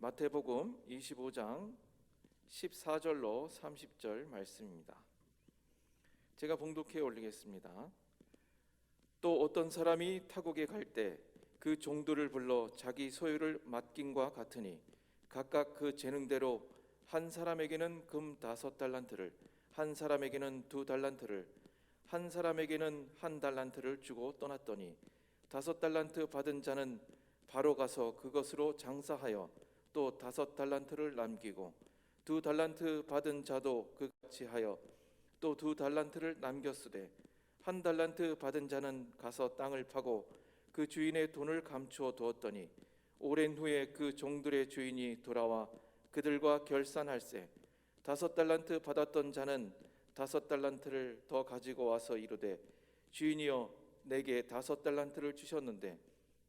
마태복음 25장 14절로 30절 말씀입니다. 제가 봉독해 올리겠습니다. 또 어떤 사람이 타국에 갈 때 그 종들을 불러 자기 소유를 맡김과 같으니 각각 그 재능대로 한 사람에게는 금 5달란트를, 한 사람에게는 2달란트를, 한 사람에게는 1달란트를 주고 떠났더니 5달란트 받은 자는 바로 가서 그것으로 장사하여 또 5달란트를 남기고 2달란트 받은 자도 그같이 하여 또 2달란트를 남겼으되 1달란트 받은 자는 가서 땅을 파고 그 주인의 돈을 감추어 두었더니 오랜 후에 그 종들의 주인이 돌아와 그들과 결산할세 5달란트 받았던 자는 5달란트를 더 가지고 와서 이르되 주인이여 내게 5달란트를 주셨는데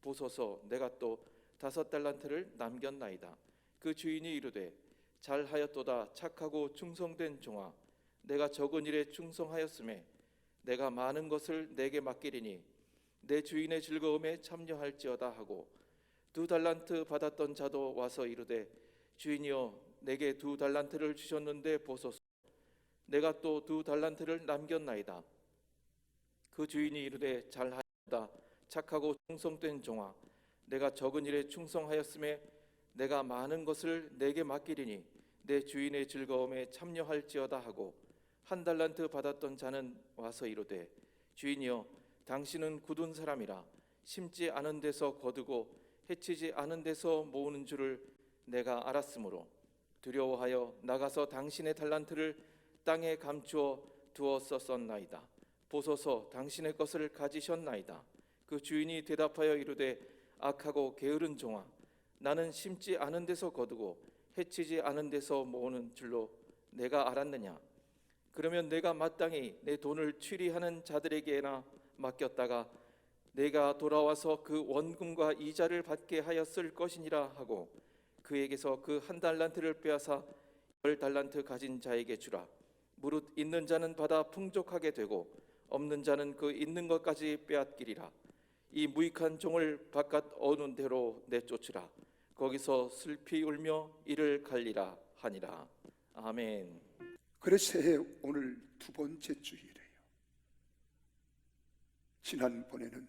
보소서 내가 또 5달란트를 남겼나이다. 그 주인이 이르되 잘하였도다 착하고 충성된 종아 내가 적은 일에 충성하였음에 내가 많은 것을 내게 맡기리니 내 주인의 즐거움에 참여할지어다 하고 2달란트 받았던 자도 와서 이르되 주인이여 내게 2달란트를 주셨는데 보소서 내가 또 2달란트를 남겼나이다. 그 주인이 이르되 잘하였다 착하고 충성된 종아 내가 적은 일에 충성하였음에 내가 많은 것을 내게 맡기리니 내 주인의 즐거움에 참여할지어다 하고 1달란트 받았던 자는 와서 이르되 주인이여 당신은 굳은 사람이라 심지 않은 데서 거두고 해치지 않은 데서 모으는 줄을 내가 알았으므로 두려워하여 나가서 당신의 달란트를 땅에 감추어 두었었나이다. 보소서 당신의 것을 가지셨나이다. 그 주인이 대답하여 이르되 악하고 게으른 종아 나는 심지 않은 데서 거두고 해치지 않은 데서 모으는 줄로 내가 알았느냐. 그러면 내가 마땅히 내 돈을 취리하는 자들에게나 맡겼다가 내가 돌아와서 그 원금과 이자를 받게 하였을 것이니라 하고 그에게서 그 1달란트를 빼앗아 10달란트 가진 자에게 주라. 무릇 있는 자는 받아 풍족하게 되고 없는 자는 그 있는 것까지 빼앗기리라. 이 무익한 종을 바깥 어두운 데로 내쫓으라. 거기서 슬피 울며 이를 갈리라 하니라. 아멘. 그래서 새해 오늘 두 번째 주일이에요. 지난번에는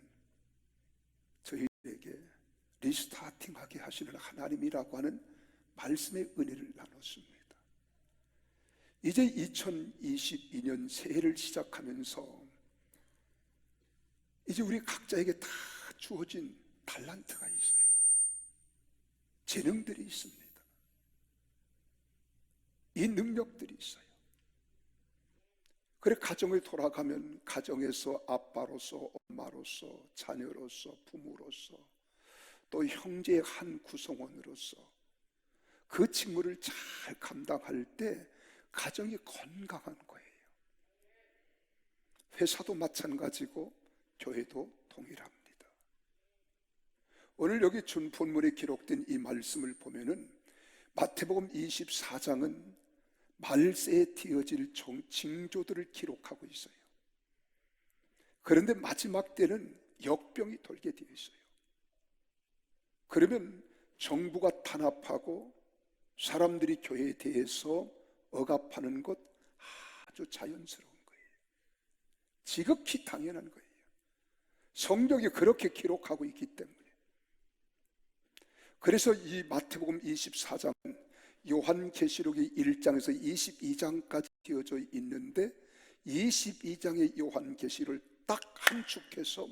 저희에게 리스타팅하게 하시는 하나님이라고 하는 말씀의 은혜를 나눴습니다. 이제 2022년 새해를 시작하면서 이제 우리 각자에게 다 주어진 달란트가 있어요. 재능들이 있습니다. 이 능력들이 있어요. 그래 가정을 돌아가면 가정에서 아빠로서 엄마로서 자녀로서 부모로서 또 형제의 한 구성원으로서 그 직무를 잘 감당할 때 가정이 건강한 거예요. 회사도 마찬가지고 교회도 동일합니다. 오늘 여기 준 본문에 기록된 이 말씀을 보면은 마태복음 24장은 말세에 띄어질 징조들을 기록하고 있어요. 그런데 마지막 때는 역병이 돌게 되어 있어요. 그러면 정부가 탄압하고 사람들이 교회에 대해서 억압하는 것 아주 자연스러운 거예요. 지극히 당연한 거예요. 성경이 그렇게 기록하고 있기 때문에. 그래서 이 마태복음 24장은 요한계시록이 1장에서 22장까지 되어져 있는데 22장의 요한계시를 딱 함축해서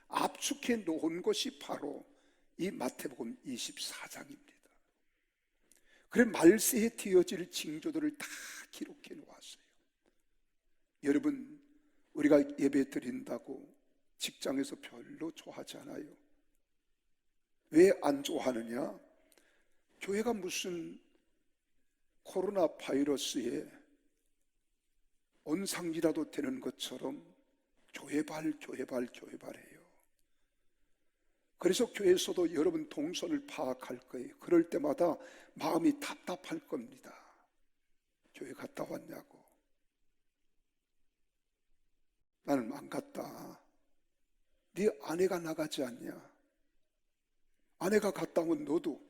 압축해 놓은 것이 바로 이 마태복음 24장입니다. 그래 말세에 되어질 징조들을 다 기록해 놓았어요. 여러분 우리가 예배 드린다고 직장에서 별로 좋아하지 않아요. 왜 안 좋아하느냐? 교회가 무슨 코로나 바이러스에 온상이라도 되는 것처럼 교회발해요. 그래서 교회에서도 여러분 동선을 파악할 거예요. 그럴 때마다 마음이 답답할 겁니다. 교회 갔다 왔냐고. 나는 안 갔다. 네 아내가 나가지 않냐? 아내가 갔다 오면 너도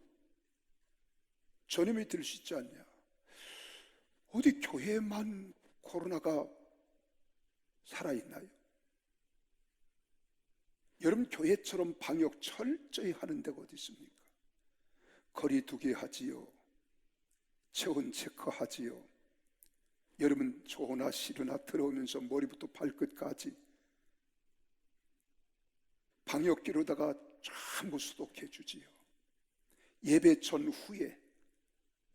전염이 될 수 있지 않냐? 어디 교회만 코로나가 살아있나요? 여러분, 교회처럼 방역 철저히 하는 데가 어디 있습니까? 거리 두기 하지요. 체온 체크하지요. 여러분, 조나 시루나 들어오면서 머리부터 발끝까지 방역기로다가 전부 소독해 주지요. 예배 전후에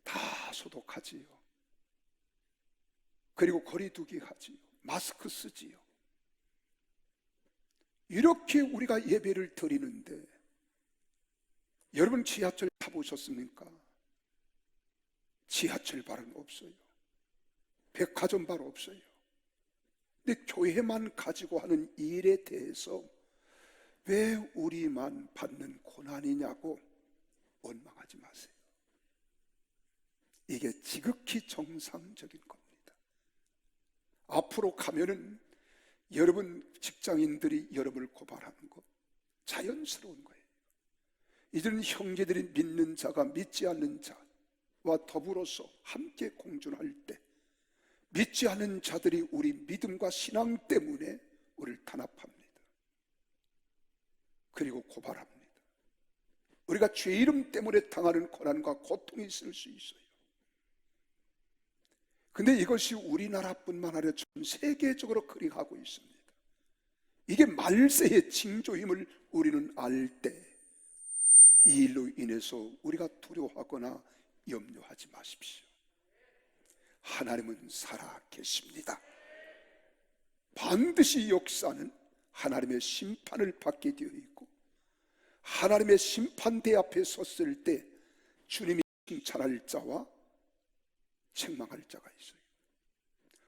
다 소독하지요. 그리고 거리 두기 하지요. 마스크 쓰지요. 이렇게 우리가 예배를 드리는데, 여러분 지하철 타보셨습니까? 지하철 발은 없어요. 백화점 발 없어요. 근데 교회만 가지고 하는 일에 대해서 왜 우리만 받는 고난이냐고 원망하지 마세요. 이게 지극히 정상적인 겁니다. 앞으로 가면은 여러분 직장인들이 여러분을 고발하는 거 자연스러운 거예요. 이제는 형제들이 믿는 자가 믿지 않는 자와 더불어서 함께 공존할 때 믿지 않는 자들이 우리 믿음과 신앙 때문에 우리를 탄압합니다. 그리고 고발합니다. 우리가 죄 이름 때문에 당하는 고난과 고통이 있을 수 있어요. 근데 이것이 우리나라뿐만 아니라 전 세계적으로 그리 하고 있습니다. 이게 말세의 징조임을 우리는 알 때 이 일로 인해서 우리가 두려워하거나 염려하지 마십시오. 하나님은 살아 계십니다. 반드시 역사는 하나님의 심판을 받게 되어 있고, 하나님의 심판대 앞에 섰을 때 주님이 칭찬할 자와 책망할 자가 있어요.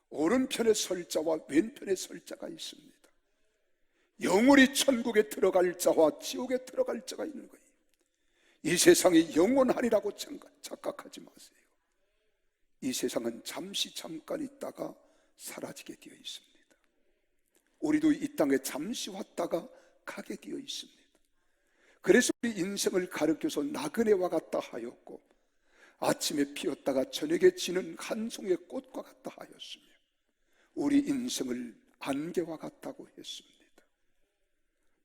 오른편에 설 자와 왼편에 설 자가 있습니다. 영원히 천국에 들어갈 자와 지옥에 들어갈 자가 있는 거예요. 이 세상이 영원하리라고 착각하지 마세요. 이 세상은 잠시 잠깐 있다가 사라지게 되어 있습니다. 우리도 이 땅에 잠시 왔다가 가게 되어 있습니다. 그래서 우리 인생을 가르쳐서 나그네와 같다 하였고, 아침에 피었다가 저녁에 지는 한 송이의 꽃과 같다 하였으며, 우리 인생을 안개와 같다고 했습니다.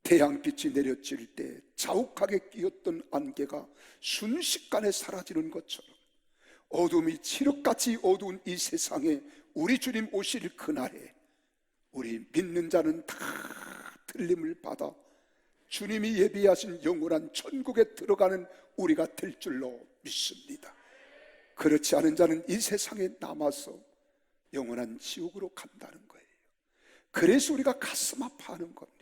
태양빛이 내려질 때 자욱하게 끼었던 안개가 순식간에 사라지는 것처럼, 어둠이 칠흑같이 어두운 이 세상에 우리 주님 오실 그날에 우리 믿는 자는 다 틀림을 받아 주님이 예비하신 영원한 천국에 들어가는 우리가 될 줄로 믿습니다. 그렇지 않은 자는 이 세상에 남아서 영원한 지옥으로 간다는 거예요. 그래서 우리가 가슴 아파하는 겁니다.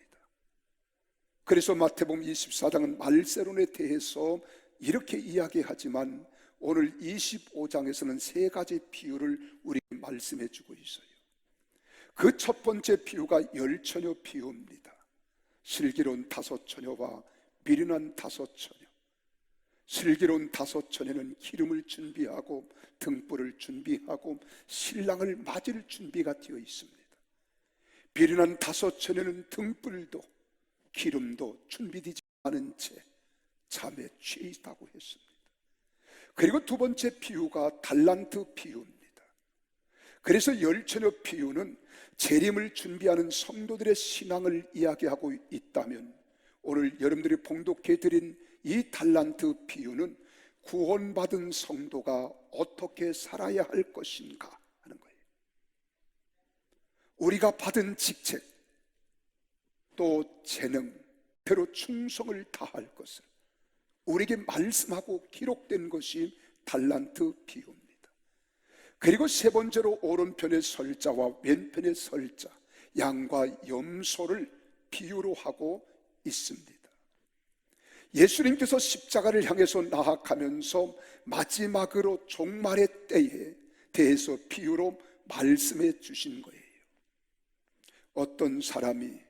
그래서 마태복음 24장은 말세론에 대해서 이렇게 이야기하지만 오늘 25장에서는 세 가지 비유를 우리 말씀해 주고 있어요. 그 첫 번째 비유가 열처녀 비유입니다. 슬기로운 5처녀와 미련한 5처녀. 슬기로운 5처녀는 기름을 준비하고 등불을 준비하고 신랑을 맞을 준비가 되어 있습니다. 미련한 5처녀는 등불도 기름도 준비되지 않은 채 잠에 취해 있다고 했습니다. 그리고 두 번째 비유가 달란트 비유입니다. 그래서 열처녀 비유는 재림을 준비하는 성도들의 신앙을 이야기하고 있다면, 오늘 여러분들이 봉독해 드린 이 달란트 비유는 구원받은 성도가 어떻게 살아야 할 것인가 하는 거예요. 우리가 받은 직책, 또 재능, 대로 충성을 다할 것을 우리에게 말씀하고 기록된 것이 달란트 비유입니다. 그리고 세 번째로 오른편의 설자와 왼편의 설자, 양과 염소를 비유로 하고 있습니다. 예수님께서 십자가를 향해서 나아가면서 마지막으로 종말의 때에 대해서 비유로 말씀해 주신 거예요. 어떤 사람이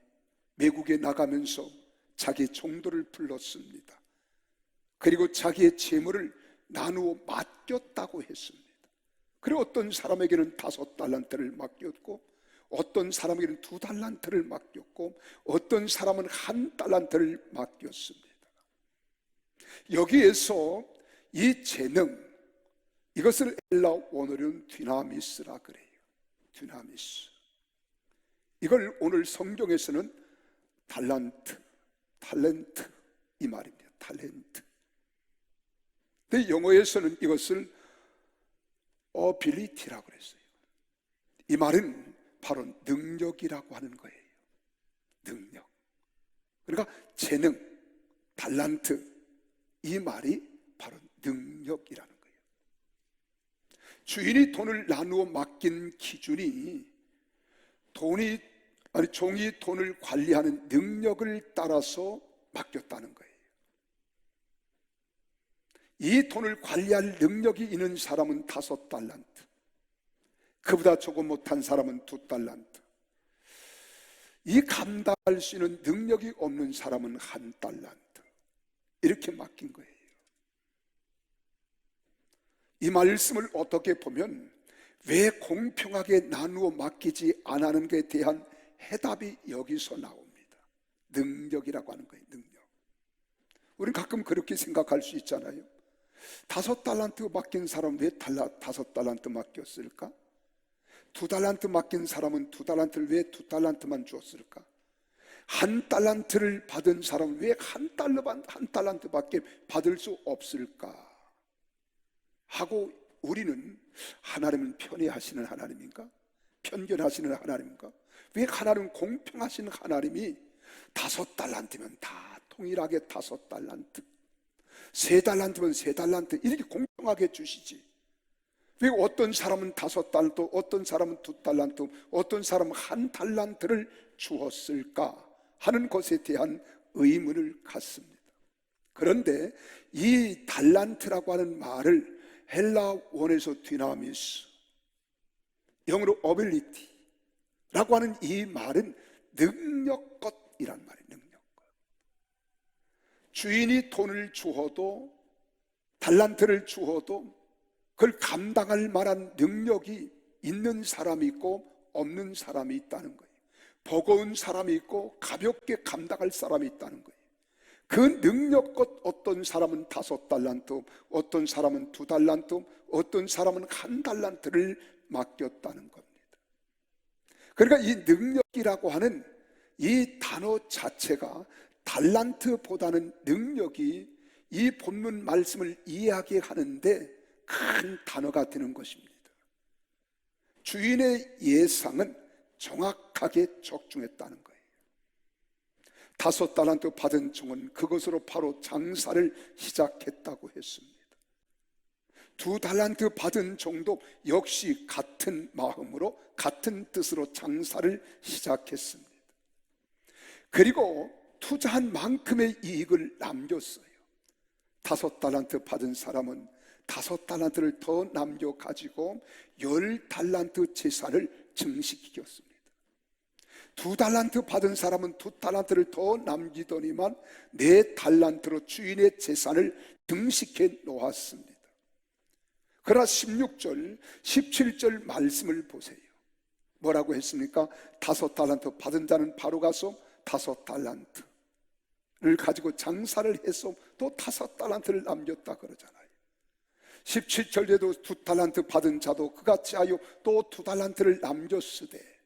외국에 나가면서 자기 종도를 불렀습니다. 그리고 자기의 재물을 나누어 맡겼다고 했습니다. 그리고 어떤 사람에게는 5달란트를 맡겼고, 어떤 사람에게는 2달란트를 맡겼고, 어떤 사람은 1달란트를 맡겼습니다. 여기에서 이 재능, 이것을 헬라 원어로는 디나미스라 그래요. 디나미스. 이걸 오늘 성경에서는 탤런트 이 말입니다. 탤런트. 근데 영어에서는 이것을 ability라고 그랬어요. 이 말은 바로 능력이라고 하는 거예요. 능력. 그러니까 재능, 탤런트, 이 말이 바로 능력이라는 거예요. 주인이 돈을 나누어 맡긴 기준이 종이 돈을 관리하는 능력을 따라서 맡겼다는 거예요. 이 돈을 관리할 능력이 있는 사람은 5달란트, 그보다 조금 못한 사람은 2달란트, 이 감당할 수 있는 능력이 없는 사람은 1달란트, 이렇게 맡긴 거예요. 이 말씀을 어떻게 보면 왜 공평하게 나누어 맡기지 않는 것에 대한 해답이 여기서 나옵니다. 능력이라고 하는 거예요. 능력. 우리는 가끔 그렇게 생각할 수 있잖아요. 5달란트 맡긴 사람은 왜 5달란트 맡겼을까? 2달란트 맡긴 사람은 2달란트를 왜 2달란트만 주었을까? 1달란트를 받은 사람은 왜 1달란트밖에 받을 수 없을까? 하고 우리는 하나님은 편애하시는 하나님인가? 편견하시는 하나님인가? 왜 하나님은 공평하신 하나님이 5달란트면 다 동일하게 5달란트, 3달란트면 3달란트 이렇게 공평하게 주시지, 왜 어떤 사람은 5달란트, 어떤 사람은 2달란트, 어떤 사람은 1달란트를 주었을까 하는 것에 대한 의문을 갖습니다. 그런데 이 달란트라고 하는 말을 헬라 원에서 디나미스, 영어로 어빌리티라고 하는 이 말은 능력것이란 말이에요. 능력것. 주인이 돈을 주어도, 달란트를 주어도 그걸 감당할 만한 능력이 있는 사람이 있고 없는 사람이 있다는 거예요. 버거운 사람이 있고 가볍게 감당할 사람이 있다는 거예요. 그 능력껏 어떤 사람은 5달란트, 어떤 사람은 2달란트, 어떤 사람은 1달란트를 맡겼다는 겁니다. 그러니까 이 능력이라고 하는 이 단어 자체가 달란트보다는 능력이 이 본문 말씀을 이해하게 하는데 큰 단어가 되는 것입니다. 주인의 예상은 정확하게 적중했다는 거예요. 5달란트 받은 종은 그것으로 바로 장사를 시작했다고 했습니다. 2달란트 받은 종도 역시 같은 마음으로 같은 뜻으로 장사를 시작했습니다. 그리고 투자한 만큼의 이익을 남겼어요. 5달란트 받은 사람은 5달란트를 더 남겨가지고 10달란트 재산을 증식시켰습니다. 2달란트 받은 사람은 2달란트를 더 남기더니만 4달란트로 주인의 재산을 증식해 놓았습니다. 그러나 16절, 17절 말씀을 보세요. 뭐라고 했습니까? 5달란트 받은 자는 바로 가서 5달란트를 가지고 장사를 해서 또 5달란트를 남겼다 그러잖아요. 17절에도 2달란트 받은 자도 그같이 하여 또 2달란트를 남겼으되,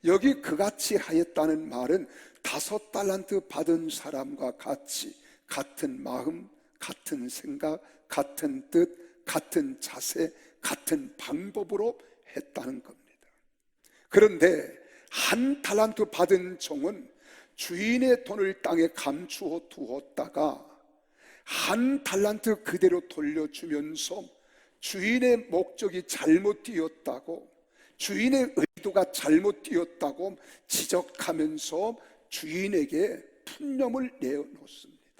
여기 그같이 하였다는 말은 5달란트 받은 사람과 같이 같은 마음, 같은 생각, 같은 뜻, 같은 자세, 같은 방법으로 했다는 겁니다. 그런데 1달란트 받은 종은 주인의 돈을 땅에 감추어 두었다가 1달란트 그대로 돌려주면서 주인의 목적이 잘못되었다고, 주인의 의도가 잘못되었다고 지적하면서 주인에게 푼념을 내어놓습니다.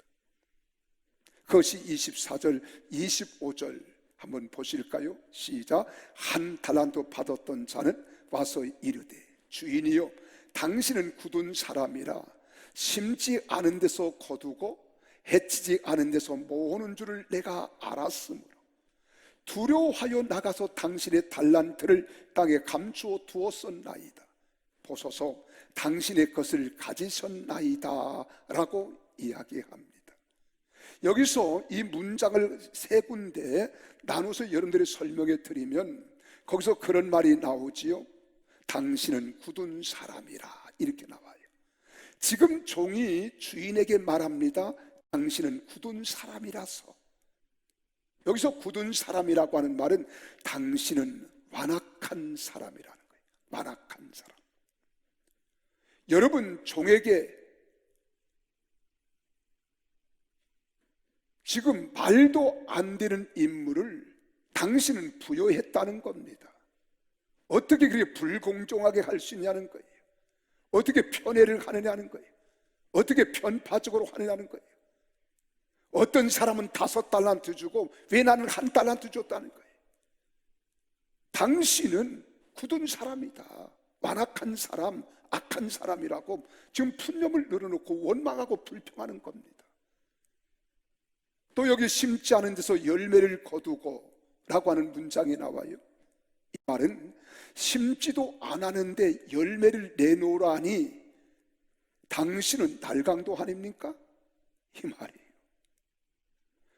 그것이 24절, 25절 한번 보실까요? 시작. 1달란트 받았던 자는 와서 이르되, 주인이여, 당신은 굳은 사람이라 심지 않은 데서 거두고 해치지 않은 데서 모으는 줄을 내가 알았으므로 두려워하여 나가서 당신의 달란트를 땅에 감추어 두었었나이다. 보소서, 당신의 것을 가지셨나이다 라고 이야기합니다. 여기서 이 문장을 세 군데 나눠서 여러분들이 설명해 드리면 거기서 그런 말이 나오지요. 당신은 굳은 사람이라, 이렇게 나와요. 지금 종이 주인에게 말합니다. 당신은 굳은 사람이라서. 여기서 굳은 사람이라고 하는 말은 당신은 완악한 사람이라는 거예요. 완악한 사람. 여러분, 종에게 지금 말도 안 되는 임무를 당신은 부여했다는 겁니다. 어떻게 그렇게 불공정하게 할 수 있냐는 거예요. 어떻게 편애를 하느냐는 거예요. 어떻게 편파적으로 하느냐는 거예요. 어떤 사람은 5달란트 주고 왜 나는 1달란트 줬다는 거예요. 당신은 굳은 사람이다, 완악한 사람, 악한 사람이라고 지금 푸념을 늘어놓고 원망하고 불평하는 겁니다. 또 여기 심지 않은 데서 열매를 거두고 라고 하는 문장이 나와요. 이 말은 심지도 않았는데 열매를 내놓으라니 당신은 날강도 아닙니까? 이 말이에요.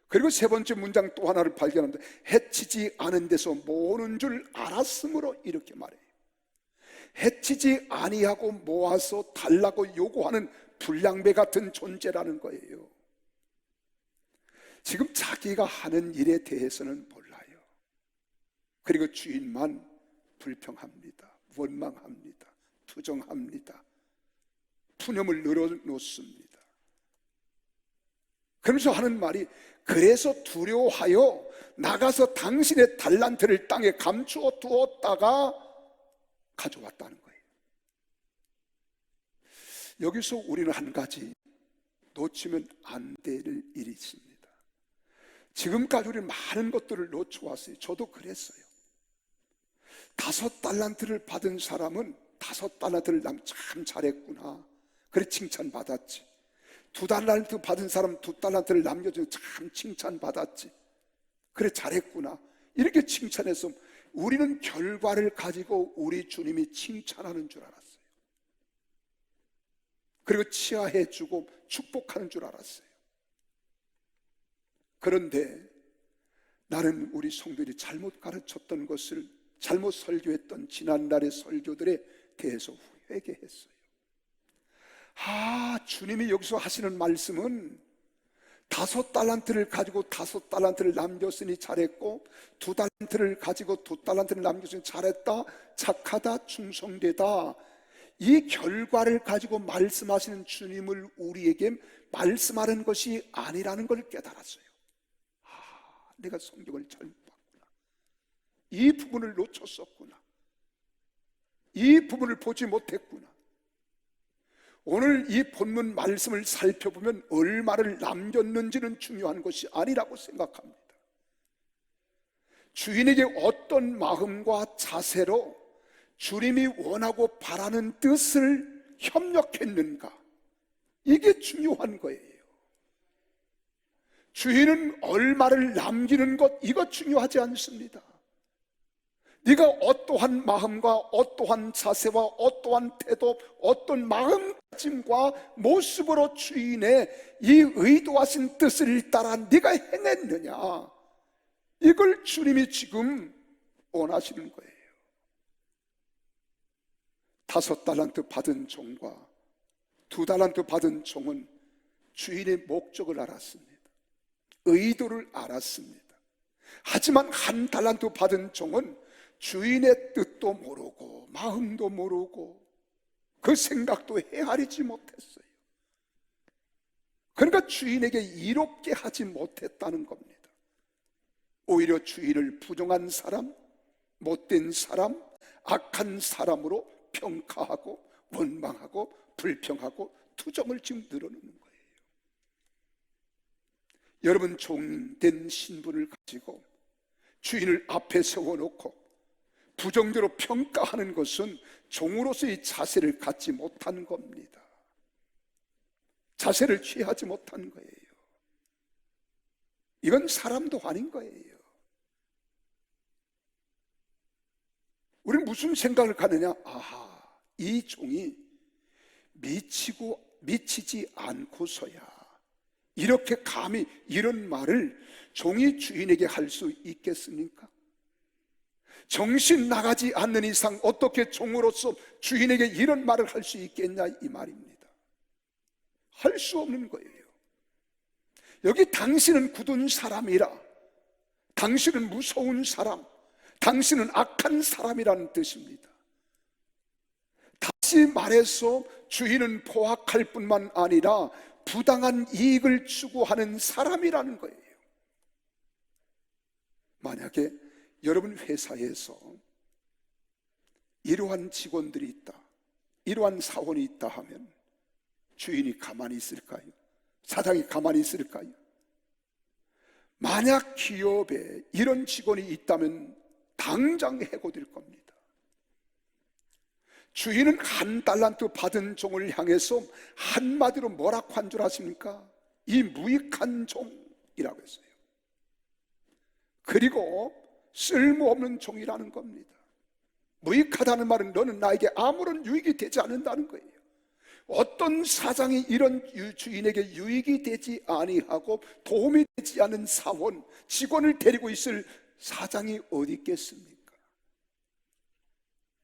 그리고 세 번째 문장 또 하나를 발견합니다. 해치지 않은 데서 모으는 줄 알았으므로, 이렇게 말해요. 해치지 아니하고 모아서 달라고 요구하는 불량배 같은 존재라는 거예요. 지금 자기가 하는 일에 대해서는 몰라요. 그리고 주인만 불평합니다. 원망합니다. 투정합니다. 푸념을 늘어놓습니다. 그러면서 하는 말이, 그래서 두려워하여 나가서 당신의 달란트를 땅에 감추어 두었다가 가져왔다는 거예요. 여기서 우리는 한 가지 놓치면 안 될 일이 있습니다. 지금까지 우리 많은 것들을 놓쳐왔어요. 저도 그랬어요. 5달란트를 받은 사람은 5달란트를 참 잘했구나, 그래 칭찬받았지. 2달란트 받은 사람 2달란트를 남겨주고 참 칭찬받았지, 그래 잘했구나, 이렇게 칭찬해서 우리는 결과를 가지고 우리 주님이 칭찬하는 줄 알았어요. 그리고 치하해주고 축복하는 줄 알았어요. 그런데 나는 우리 성도들이 잘못 가르쳤던 것을, 잘못 설교했던 지난날의 설교들에 대해서 회개했어요. 주님이 여기서 하시는 말씀은 5달란트를 가지고 5달란트를 남겼으니 잘했고, 2달란트를 가지고 2달란트를 남겼으니 잘했다, 착하다, 충성되다, 이 결과를 가지고 말씀하시는 주님을 우리에게 말씀하는 것이 아니라는 걸 깨달았어요. 내가 성경을 잘못 봤구나, 이 부분을 놓쳤었구나, 이 부분을 보지 못했구나. 오늘 이 본문 말씀을 살펴보면 얼마를 남겼는지는 중요한 것이 아니라고 생각합니다. 주인에게 어떤 마음과 자세로 주님이 원하고 바라는 뜻을 협력했는가, 이게 중요한 거예요. 주인은 얼마를 남기는 것, 이거 중요하지 않습니다. 네가 어떠한 마음과 어떠한 자세와 어떠한 태도, 어떤 마음가짐과 모습으로 주인의 이 의도하신 뜻을 따라 네가 행했느냐, 이걸 주님이 지금 원하시는 거예요. 5달란트 받은 종과 2달란트 받은 종은 주인의 목적을 알았습니다. 의도를 알았습니다. 하지만 1달란트 받은 종은 주인의 뜻도 모르고 마음도 모르고 그 생각도 헤아리지 못했어요. 그러니까 주인에게 이롭게 하지 못했다는 겁니다. 오히려 주인을 부정한 사람, 못된 사람, 악한 사람으로 평가하고 원망하고 불평하고 투정을 지금 늘어놓는 거예요. 여러분, 종된 신분을 가지고 주인을 앞에 세워놓고 부정대로 평가하는 것은 종으로서의 자세를 갖지 못한 겁니다. 자세를 취하지 못한 거예요. 이건 사람도 아닌 거예요. 우리는 무슨 생각을 가느냐? 이 종이 미치지 않고서야 이렇게 감히 이런 말을 종이 주인에게 할 수 있겠습니까? 정신 나가지 않는 이상 어떻게 종으로서 주인에게 이런 말을 할 수 있겠냐, 이 말입니다. 할 수 없는 거예요. 여기 당신은 굳은 사람이라, 당신은 무서운 사람, 당신은 악한 사람이라는 뜻입니다. 다시 말해서 주인은 포악할 뿐만 아니라 부당한 이익을 추구하는 사람이라는 거예요. 만약에 여러분 회사에서 이러한 직원들이 있다, 이러한 사원이 있다 하면 주인이 가만히 있을까요? 사장이 가만히 있을까요? 만약 기업에 이런 직원이 있다면 당장 해고될 겁니다. 주인은 1달란트 받은 종을 향해서 한마디로 뭐라고 한 줄 아십니까? 이 무익한 종이라고 했어요. 그리고 쓸모없는 종이라는 겁니다. 무익하다는 말은 너는 나에게 아무런 유익이 되지 않는다는 거예요. 어떤 사장이 이런 주인에게 유익이 되지 아니하고 도움이 되지 않은 사원, 직원을 데리고 있을 사장이 어디 있겠습니까?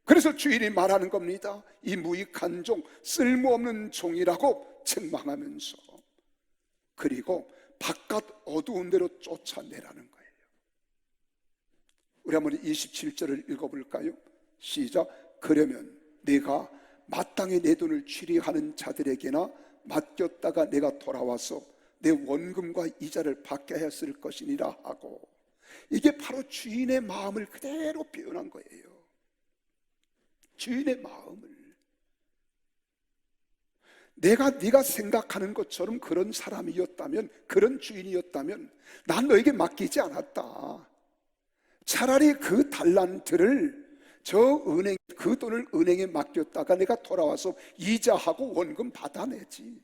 그래서 주인이 말하는 겁니다. 이 무익한 종, 쓸모없는 종이라고 책망하면서, 그리고 바깥 어두운 데로 쫓아내라는 거예요. 우리 한번 27절을 읽어볼까요? 시작. 그러면 내가 마땅히 내 돈을 취리하는 자들에게나 맡겼다가 내가 돌아와서 내 원금과 이자를 받게 했을 것이니라 하고, 이게 바로 주인의 마음을 그대로 표현한 거예요. 주인의 마음을. 네가 생각하는 것처럼 그런 사람이었다면, 그런 주인이었다면 난 너에게 맡기지 않았다. 차라리 그 달란트를 그 돈을 은행에 맡겼다가 내가 돌아와서 이자하고 원금 받아내지.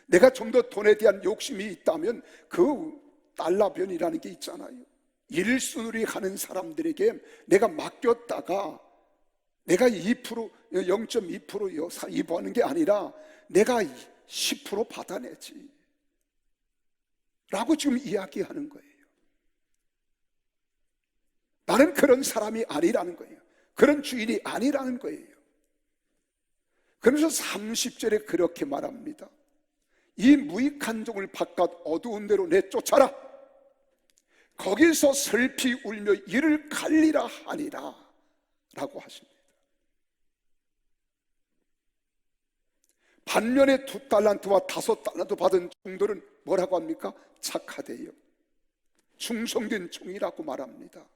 내가 좀 더 돈에 대한 욕심이 있다면 그 달러변이라는 게 있잖아요. 일순으로 하는 사람들에게 내가 맡겼다가 내가 0.2% 이부하는 게 아니라 내가 10% 받아내지 라고 지금 이야기하는 거예요. 나는 그런 사람이 아니라는 거예요. 그런 주인이 아니라는 거예요. 그래서 30절에 그렇게 말합니다. 이 무익한 종을 바깥 어두운 데로 내쫓아라. 거기서 슬피 울며 이를 갈리라 하니라 라고 하십니다. 반면에 2달란트와 5달란트 받은 종들은 뭐라고 합니까? 착하대요. 충성된 종이라고 말합니다.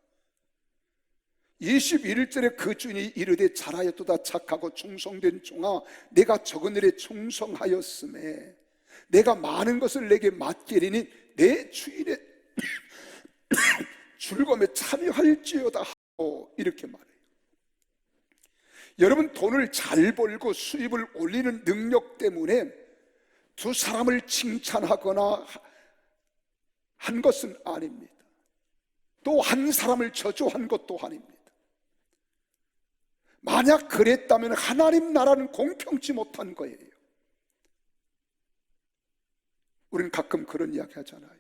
21절에 그 주인이 이르되 잘하였도다 착하고 충성된 종아, 내가 적은 일에 충성하였음에 내가 많은 것을 내게 맡기리니 내 주인의 즐거움에 참여할지어다 하고 이렇게 말해요. 여러분, 돈을 잘 벌고 수입을 올리는 능력 때문에 두 사람을 칭찬하거나 한 것은 아닙니다. 또 한 사람을 저주한 것도 아닙니다. 만약 그랬다면 하나님 나라는 공평치 못한 거예요. 우리는 가끔 그런 이야기 하잖아요.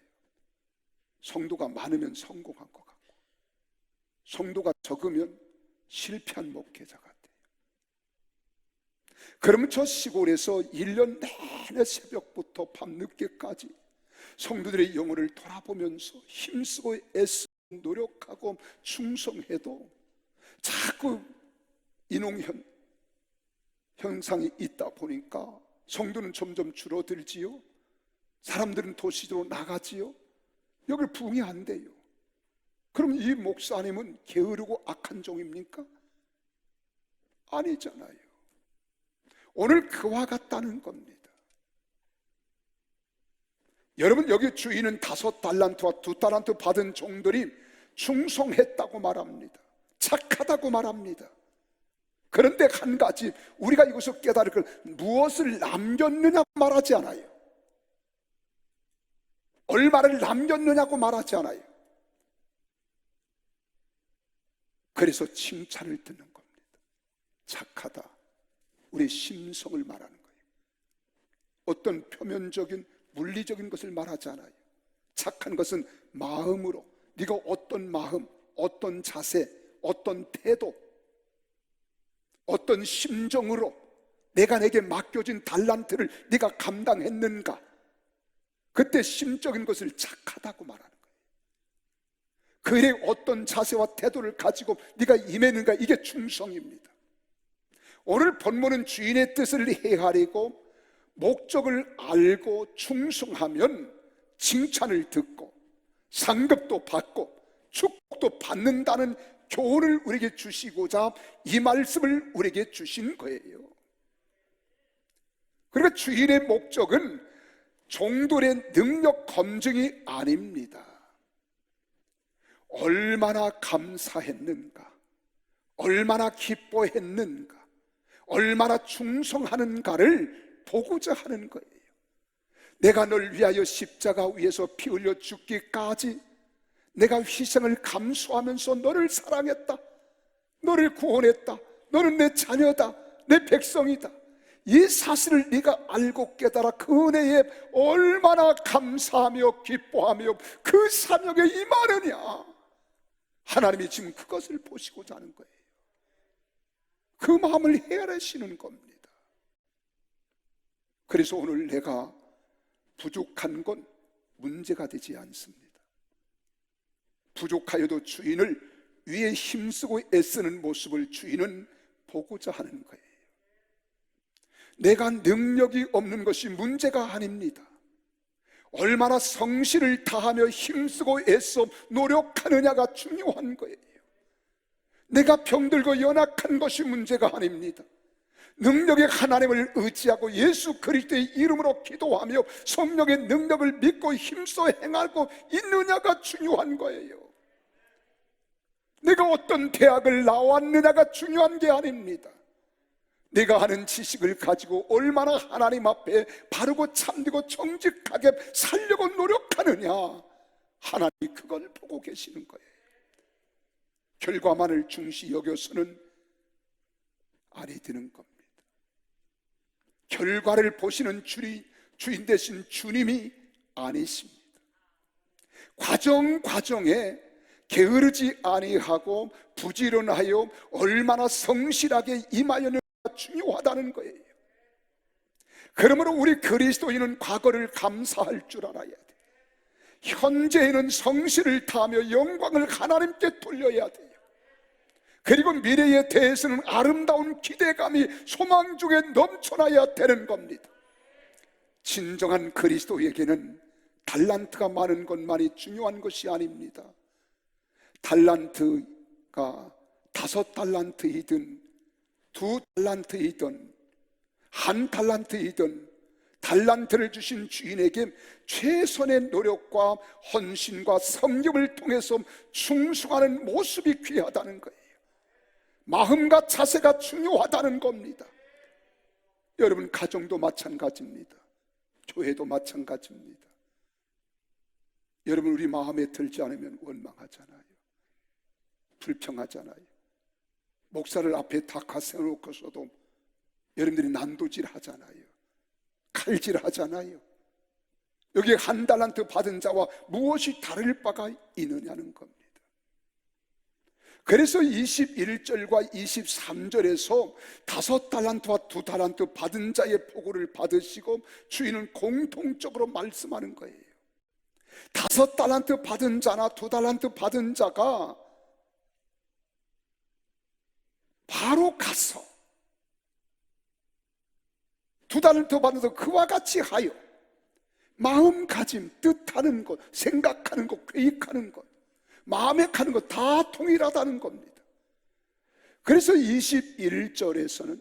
성도가 많으면 성공한 것 같고 성도가 적으면 실패한 목회자 같아요. 그러면 저 시골에서 1년 내내 새벽부터 밤늦게까지 성도들의 영혼을 돌아보면서 힘쓰고 애쓰고 노력하고 충성해도 자꾸 인용 현상이 있다 보니까 성도는 점점 줄어들지요. 사람들은 도시로 나가지요. 여기 부응이 안 돼요. 그럼 이 목사님은 게으르고 악한 종입니까? 아니잖아요. 오늘 그와 같다는 겁니다. 여러분, 여기 주인은 5달란트와 2달란트 받은 종들이 충성했다고 말합니다. 착하다고 말합니다. 그런데 한 가지 우리가 이것을 깨달을 것, 무엇을 남겼느냐 말하지 않아요. 얼마를 남겼느냐고 말하지 않아요. 그래서 칭찬을 듣는 겁니다. 착하다. 우리의 심성을 말하는 거예요. 어떤 표면적인 물리적인 것을 말하지 않아요. 착한 것은 마음으로, 네가 어떤 마음, 어떤 자세, 어떤 태도, 어떤 심정으로 내게 맡겨진 달란트를 네가 감당했는가, 그때 심적인 것을 착하다고 말하는 거예요. 그 일에 어떤 자세와 태도를 가지고 네가 임했는가, 이게 충성입니다. 오늘 본문은 주인의 뜻을 헤아리고 목적을 알고 충성하면 칭찬을 듣고 상급도 받고 축복도 받는다는 교훈을 우리에게 주시고자 이 말씀을 우리에게 주신 거예요. 그러니까 주인의 목적은 종들의 능력 검증이 아닙니다. 얼마나 감사했는가, 얼마나 기뻐했는가, 얼마나 충성하는가를 보고자 하는 거예요. 내가 널 위하여 십자가 위에서 피 흘려 죽기까지 내가 희생을 감수하면서 너를 사랑했다, 너를 구원했다, 너는 내 자녀다, 내 백성이다, 이 사실을 네가 알고 깨달아 그 은혜에 얼마나 감사하며 기뻐하며 그 사명에 임하느냐, 하나님이 지금 그것을 보시고자 하는 거예요. 그 마음을 헤아리시는 겁니다. 그래서 오늘 내가 부족한 건 문제가 되지 않습니다. 부족하여도 주인을 위해 힘쓰고 애쓰는 모습을 주인은 보고자 하는 거예요. 내가 능력이 없는 것이 문제가 아닙니다. 얼마나 성실을 다하며 힘쓰고 애써 노력하느냐가 중요한 거예요. 내가 병들고 연약한 것이 문제가 아닙니다. 능력의 하나님을 의지하고 예수 그리스도의 이름으로 기도하며 성령의 능력을 믿고 힘써 행하고 있느냐가 중요한 거예요. 내가 어떤 대학을 나왔느냐가 중요한 게 아닙니다. 내가 하는 지식을 가지고 얼마나 하나님 앞에 바르고 참되고 정직하게 살려고 노력하느냐, 하나님이 그걸 보고 계시는 거예요. 결과만을 중시 여겨서는 아니 되는 겁니다. 결과를 보시는 주인 되신 주님이 아니십니다. 과정에 게으르지 아니하고 부지런하여 얼마나 성실하게 임하였는가 중요하다는 거예요. 그러므로 우리 그리스도인은 과거를 감사할 줄 알아야 돼요. 현재에는 성실을 다하며 영광을 하나님께 돌려야 돼요. 그리고 미래에 대해서는 아름다운 기대감이 소망 중에 넘쳐나야 되는 겁니다. 진정한 그리스도에게는 달란트가 많은 것만이 중요한 것이 아닙니다. 달란트가 5달란트이든 2달란트이든 1달란트이든 달란트를 주신 주인에게 최선의 노력과 헌신과 섬김을 통해서 충성하는 모습이 귀하다는 거예요. 마음과 자세가 중요하다는 겁니다. 여러분, 가정도 마찬가지입니다. 교회도 마찬가지입니다. 여러분, 우리 마음에 들지 않으면 원망하잖아요. 불평하잖아요. 목사를 앞에 다 세워놓고서도 여러분들이 난도질 하잖아요. 칼질 하잖아요. 여기 1달란트 받은 자와 무엇이 다를 바가 있느냐는 겁니다. 그래서 21절과 23절에서 5달란트와 2달란트 받은 자의 보고를 받으시고 주인은 공통적으로 말씀하는 거예요. 5달란트 받은 자나 2달란트 받은 자가 바로 가서 2달란트 받아서 그와 같이 하여 마음가짐, 뜻하는 것, 생각하는 것, 계획하는 것, 마음에 가는 것 다 동일하다는 겁니다. 그래서 21절에서는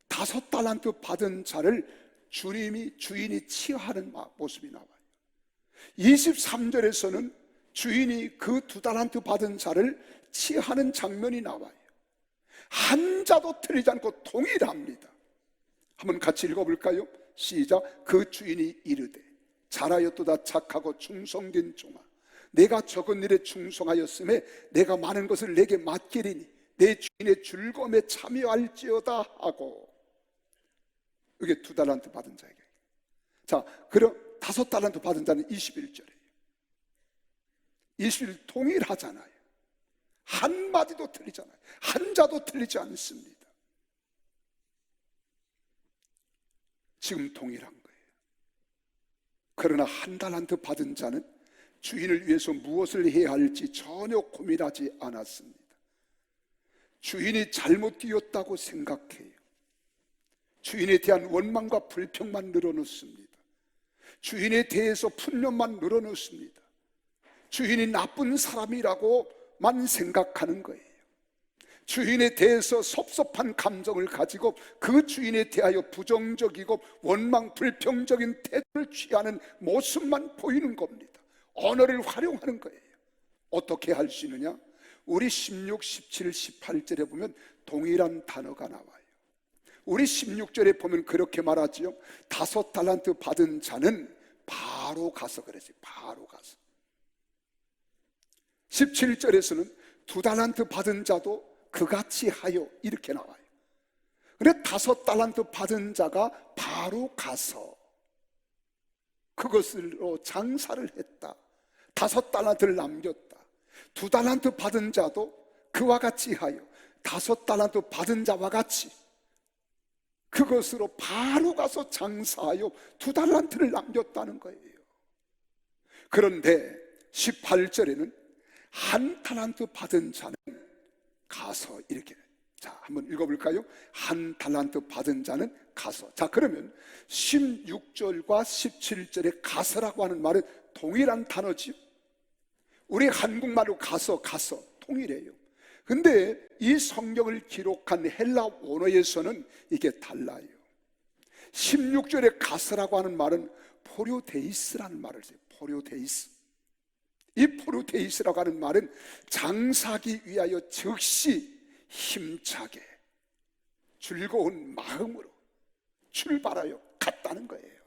5달란트 받은 자를 주인이 치하는 모습이 나와요. 23절에서는 주인이 그 2달란트 받은 자를 치하는 장면이 나와요. 한 자도 틀리지 않고 동일합니다. 한번 같이 읽어볼까요? 시작. 그 주인이 이르되 잘하였도다 착하고 충성된 종아, 내가 적은 일에 충성하였음에 내가 많은 것을 내게 맡기리니 내 주인의 즐거움에 참여할지어다 하고, 이게 2달란트 받은 자에게. 자, 그럼 5달란트 받은 자는 21절이에요. 21 동일하잖아요. 한마디도 틀리잖아요. 한자도 틀리지 않습니다. 지금 동일한 거예요. 그러나 1달란트 받은 자는 주인을 위해서 무엇을 해야 할지 전혀 고민하지 않았습니다. 주인이 잘못 뛰었다고 생각해요. 주인에 대한 원망과 불평만 늘어놓습니다. 주인에 대해서 푼념만 늘어놓습니다. 주인이 나쁜 사람이라고만 생각하는 거예요. 주인에 대해서 섭섭한 감정을 가지고 그 주인에 대하여 부정적이고 원망, 불평적인 태도를 취하는 모습만 보이는 겁니다. 언어를 활용하는 거예요. 어떻게 할 수 있느냐? 우리 16, 17, 18절에 보면 동일한 단어가 나와요. 우리 16절에 보면 그렇게 말하지요. 5달란트 받은 자는 바로 가서 그러지. 바로 가서. 17절에서는 2달란트 받은 자도 그같이 하여 이렇게 나와요. 그래 5달란트 받은 자가 바로 가서 그것으로 장사를 했다. 5달란트를 남겼다. 2달란트 받은 자도 그와 같이 하여 5달란트 받은 자와 같이 그것으로 바로 가서 장사하여 2달란트를 남겼다는 거예요. 그런데 18절에는 1달란트 받은 자는 가서 이렇게, 자 한번 읽어볼까요? 1달란트 받은 자는 가서. 자 그러면 16절과 17절에 가서라고 하는 말은 동일한 단어지요. 우리 한국말로 가서 통일해요. 근데 이 성경을 기록한 헬라 원어에서는 이게 달라요. 16절에 가서라고 하는 말은 포료데이스라는 말을 써요. 포료데이스. 이 포료데이스라고 하는 말은 장사하기 위하여 즉시 힘차게 즐거운 마음으로 출발하여 갔다는 거예요.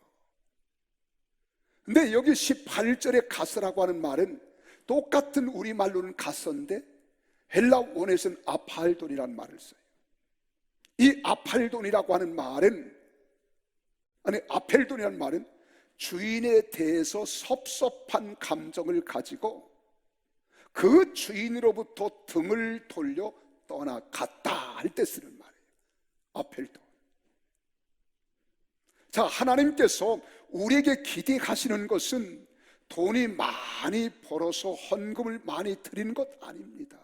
근데 여기 18절에 가서라고 하는 말은 똑같은 우리말로는 가서인데 헬라 원에서는 아팔돈이라는 말을 써요. 이 아팔돈이라고 하는 말은, 아펠돈이라는 말은 주인에 대해서 섭섭한 감정을 가지고 그 주인으로부터 등을 돌려 떠나갔다 할 때 쓰는 말이에요. 아펠돈. 자, 하나님께서 우리에게 기대하시는 것은 돈이 많이 벌어서 헌금을 많이 드리는 것 아닙니다.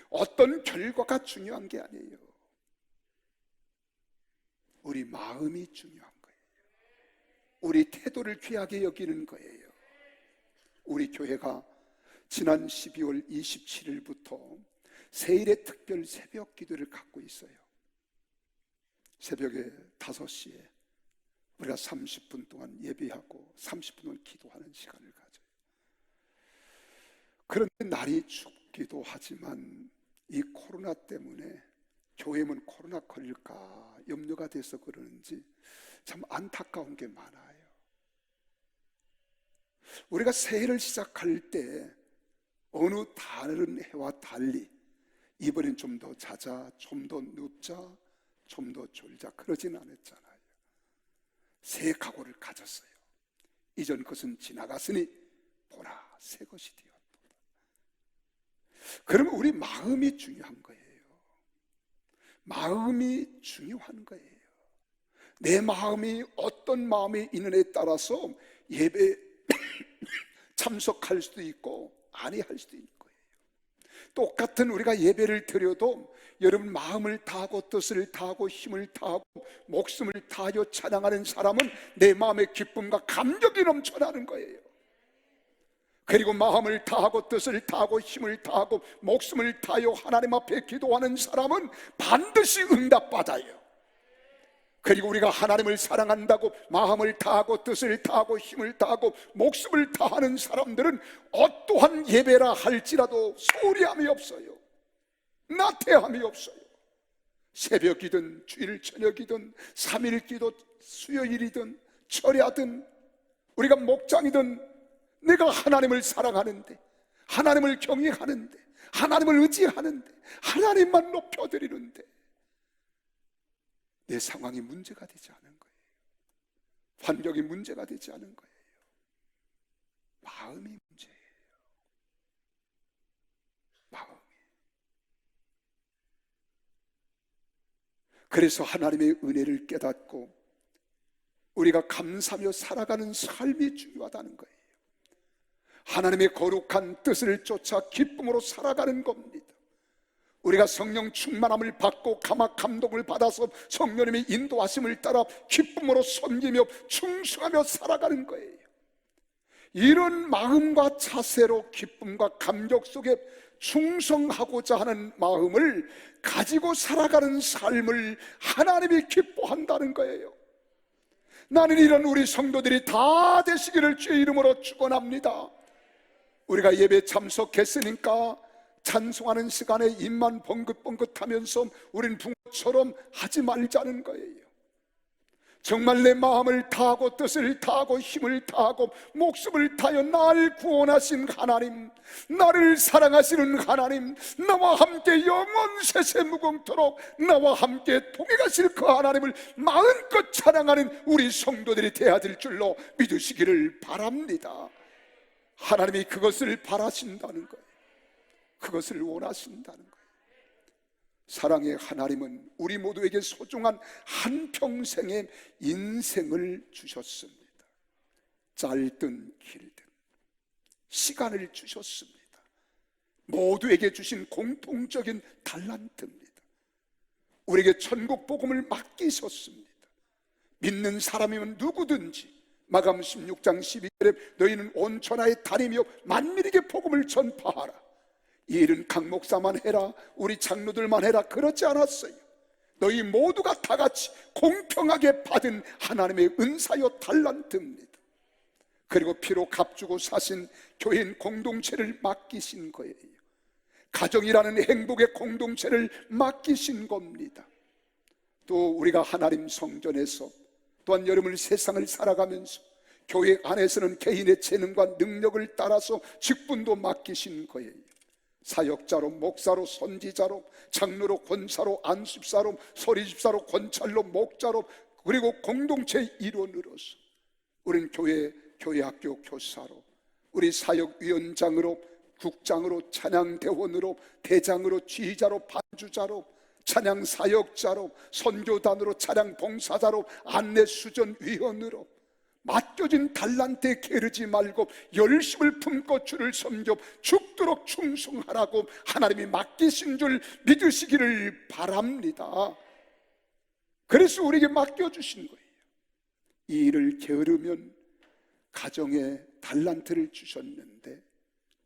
어떤 결과가 중요한 게 아니에요. 우리 마음이 중요한 거예요. 우리 태도를 귀하게 여기는 거예요. 우리 교회가 지난 12월 27일부터 세일의 특별 새벽 기도를 갖고 있어요. 새벽에 5시에 우리가 30분 동안 예배하고 30분 동안 기도하는 시간을 가져요. 그런데 날이 춥기도 하지만 이 코로나 때문에 교회면 코로나 걸릴까 염려가 돼서 그러는지 참 안타까운 게 많아요. 우리가 새해를 시작할 때 어느 다른 해와 달리 이번엔 좀 더 자자, 좀 더 눕자, 좀 더 졸자 그러진 않았잖아요. 새 각오를 가졌어요. 이전 것은 지나갔으니 보라 새 것이 되었다. 그러면 우리 마음이 중요한 거예요. 마음이 중요한 거예요. 내 마음이 어떤 마음이 있느냐에 따라서 예배 참석할 수도 있고 아니할 수도 있는 거예요. 똑같은 우리가 예배를 드려도 여러분 마음을 다하고 뜻을 다하고 힘을 다하고 목숨을 다하여 찬양하는 사람은 내 마음의 기쁨과 감격이 넘쳐나는 거예요. 그리고 마음을 다하고 뜻을 다하고 힘을 다하고 목숨을 다하여 하나님 앞에 기도하는 사람은 반드시 응답받아요. 그리고 우리가 하나님을 사랑한다고 마음을 다하고 뜻을 다하고 힘을 다하고 목숨을 다하는 사람들은 어떠한 예배라 할지라도 소홀함이 없어요. 나태함이 없어요. 새벽이든 주일 저녁이든 3일 기도 수요일이든 철야든 우리가 목장이든 내가 하나님을 사랑하는데 하나님을 경외하는데 하나님을 의지하는데 하나님만 높여드리는데 내 상황이 문제가 되지 않은 거예요. 환경이 문제가 되지 않은 거예요. 마음이 문제예요. 마음이. 그래서 하나님의 은혜를 깨닫고 우리가 감사하며 살아가는 삶이 중요하다는 거예요. 하나님의 거룩한 뜻을 쫓아 기쁨으로 살아가는 겁니다. 우리가 성령 충만함을 받고 감동을 받아서 성령님의 인도하심을 따라 기쁨으로 섬기며 충성하며 살아가는 거예요. 이런 마음과 자세로 기쁨과 감격 속에 충성하고자 하는 마음을 가지고 살아가는 삶을 하나님이 기뻐한다는 거예요. 나는 이런 우리 성도들이 다 되시기를 주의 이름으로 축원합니다. 우리가 예배 참석했으니까 찬송하는 시간에 입만 벙긋벙긋하면서 우린 붕어처럼 하지 말자는 거예요. 정말 내 마음을 다하고 뜻을 다하고 힘을 다하고 목숨을 다하여 날 구원하신 하나님, 나를 사랑하시는 하나님, 나와 함께 영원 세세무궁토록 나와 함께 동행하실 그 하나님을 마음껏 찬양하는 우리 성도들이 되어야 될 줄로 믿으시기를 바랍니다. 하나님이 그것을 바라신다는 거예요. 그것을 원하신다는 거예요. 사랑의 하나님은 우리 모두에게 소중한 한평생의 인생을 주셨습니다. 짧든 길든 시간을 주셨습니다. 모두에게 주신 공통적인 달란트입니다. 우리에게 천국 복음을 맡기셨습니다. 믿는 사람이면 누구든지 마감 16장 12절에 너희는 온 천하에 다니며 만민에게 복음을 전파하라. 이 일은 각 목사만 해라, 우리 장로들만 해라, 그렇지 않았어요. 너희 모두가 다 같이 공평하게 받은 하나님의 은사요 달란트입니다. 그리고 피로 값주고 사신 교인 공동체를 맡기신 거예요. 가정이라는 행복의 공동체를 맡기신 겁니다. 또 우리가 하나님 성전에서 또한 여러분 세상을 살아가면서 교회 안에서는 개인의 재능과 능력을 따라서 직분도 맡기신 거예요. 사역자로, 목사로, 선지자로, 장로로, 권사로, 안수집사로, 소리집사로, 권찰로, 목자로, 그리고 공동체의 일원으로서 우리는 교회학교 교사로, 우리 사역위원장으로, 국장으로, 찬양대원으로, 대장으로, 지휘자로, 반주자로, 찬양사역자로, 선교단으로, 찬양봉사자로, 안내수전위원으로 맡겨진 달란트에 게으르지 말고 열심을 품고 주를 섬겨 죽도록 충성하라고 하나님이 맡기신 줄 믿으시기를 바랍니다. 그래서 우리에게 맡겨주신 거예요. 이 일을 게으르면 가정에 달란트를 주셨는데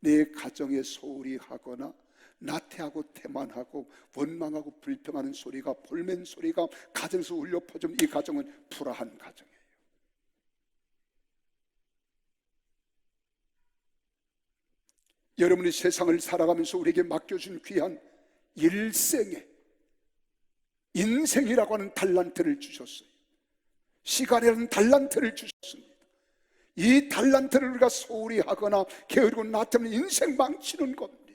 내 가정에 소홀히 하거나 나태하고 태만하고 원망하고 불평하는 소리가, 볼멘 소리가 가정에서 울려 퍼지면 이 가정은 불화한 가정이에요. 여러분이 세상을 살아가면서 우리에게 맡겨준 귀한 일생에 인생이라고 하는 달란트를 주셨어요. 시간이라는 달란트를 주셨습니다. 이 달란트를 우리가 소홀히 하거나 게으르고 나태하면 인생 망치는 겁니다.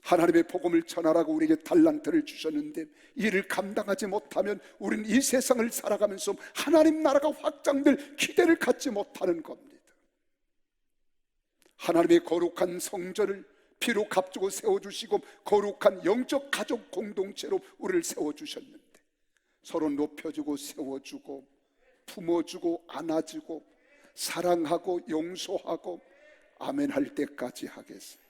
하나님의 복음을 전하라고 우리에게 달란트를 주셨는데 이를 감당하지 못하면 우리는 이 세상을 살아가면서 하나님 나라가 확장될 기대를 갖지 못하는 겁니다. 하나님의 거룩한 성전을 피로 값주고 세워주시고 거룩한 영적 가족 공동체로 우리를 세워주셨는데 서로 높여주고 세워주고 품어주고 안아주고 사랑하고 용서하고 아멘 할 때까지 하겠어요.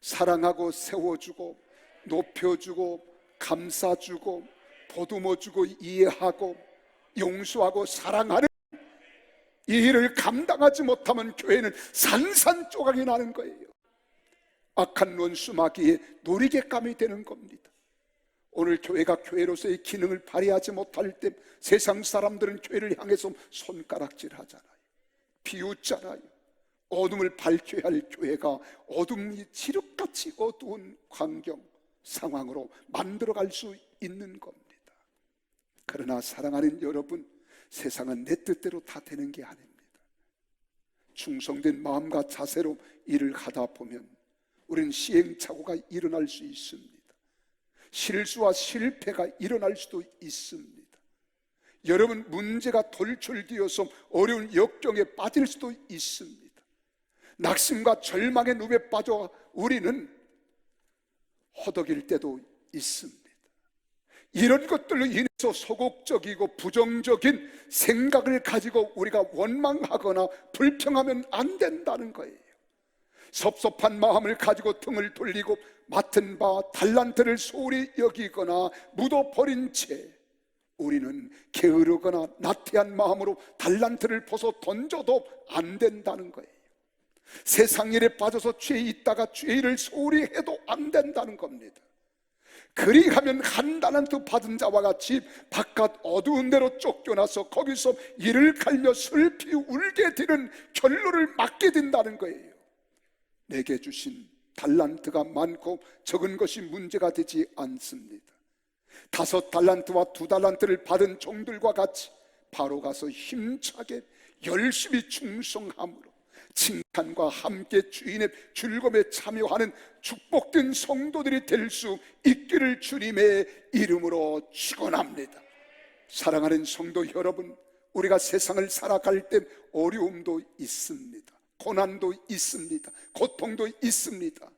사랑하고 세워주고 높여주고 감싸주고 보듬어주고 이해하고 용서하고 사랑하는 이 일을 감당하지 못하면 교회는 산산조각이 나는 거예요. 악한 원수마귀의 놀이개감이 되는 겁니다. 오늘 교회가 교회로서의 기능을 발휘하지 못할 때 세상 사람들은 교회를 향해서 손가락질 하잖아요. 비웃잖아요. 어둠을 밝혀야 할 교회가 어둠이 칠흑같이 어두운 광경 상황으로 만들어갈 수 있는 겁니다. 그러나 사랑하는 여러분, 세상은 내 뜻대로 다 되는 게 아닙니다. 충성된 마음과 자세로 일을 하다 보면 우리는 시행착오가 일어날 수 있습니다. 실수와 실패가 일어날 수도 있습니다. 여러분, 문제가 돌출되어서 어려운 역경에 빠질 수도 있습니다. 낙심과 절망의 늪에 빠져 우리는 허덕일 때도 있습니다. 이런 것들로 인해서 소극적이고 부정적인 생각을 가지고 우리가 원망하거나 불평하면 안 된다는 거예요. 섭섭한 마음을 가지고 등을 돌리고 맡은 바 달란트를 소홀히 여기거나 묻어버린 채 우리는 게으르거나 나태한 마음으로 달란트를 벗어 던져도 안 된다는 거예요. 세상 일에 빠져서 죄에 있다가 죄를 소홀히 해도 안 된다는 겁니다. 그리하면 한 달란트 받은 자와 같이 바깥 어두운 데로 쫓겨나서 거기서 이를 갈며 슬피 울게 되는 결론을 맞게 된다는 거예요. 내게 주신 달란트가 많고 적은 것이 문제가 되지 않습니다. 5달란트와 2달란트를 받은 종들과 같이 바로 가서 힘차게 열심히 충성함으로 칭찬과 함께 주인의 즐거움에 참여하는 축복된 성도들이 될 수 있기를 주님의 이름으로 축원합니다. 사랑하는 성도 여러분, 우리가 세상을 살아갈 때 어려움도 있습니다. 고난도 있습니다. 고통도 있습니다.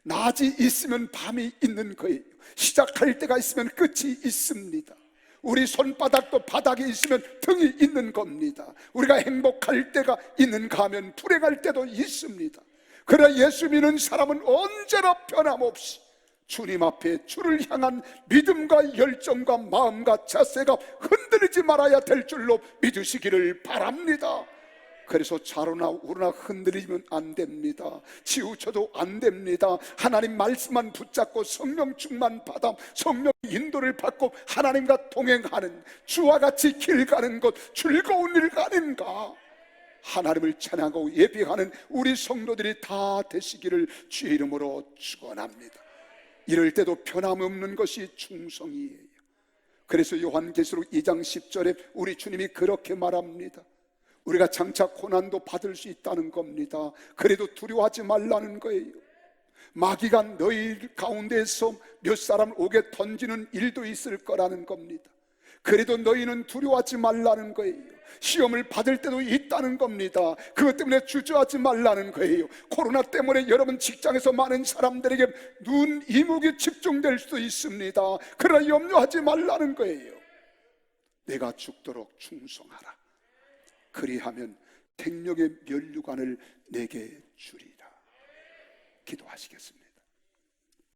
낮이 있으면 밤이 있는 거예요. 시작할 때가 있으면 끝이 있습니다. 우리 손바닥도 바닥에 있으면 등이 있는 겁니다. 우리가 행복할 때가 있는가 하면 불행할 때도 있습니다. 그러나 예수 믿는 사람은 언제나 변함없이 주님 앞에 주를 향한 믿음과 열정과 마음과 자세가 흔들리지 말아야 될 줄로 믿으시기를 바랍니다. 그래서 좌로나 우로나 흔들리면 안 됩니다. 치우쳐도 안 됩니다. 하나님 말씀만 붙잡고 성령 충만 받아 성령 인도를 받고 하나님과 동행하는, 주와 같이 길 가는 것 즐거운 일 아닌가? 하나님을 찬양하고 예배하는 우리 성도들이 다 되시기를 주의 이름으로 축원합니다. 이럴 때도 변함없는 것이 충성이에요. 그래서 요한계시록 2장 10절에 우리 주님이 그렇게 말합니다. 우리가 장차 고난도 받을 수 있다는 겁니다. 그래도 두려워하지 말라는 거예요. 마귀가 너희 가운데에서 몇 사람을 오게 던지는 일도 있을 거라는 겁니다. 그래도 너희는 두려워하지 말라는 거예요. 시험을 받을 때도 있다는 겁니다. 그것 때문에 주저하지 말라는 거예요. 코로나 때문에 여러분 직장에서 많은 사람들에게 눈 이목이 집중될 수도 있습니다. 그러나 염려하지 말라는 거예요. 내가 죽도록 충성하라. 그리하면 생명의 면류관을 내게 주리라. 기도하시겠습니다.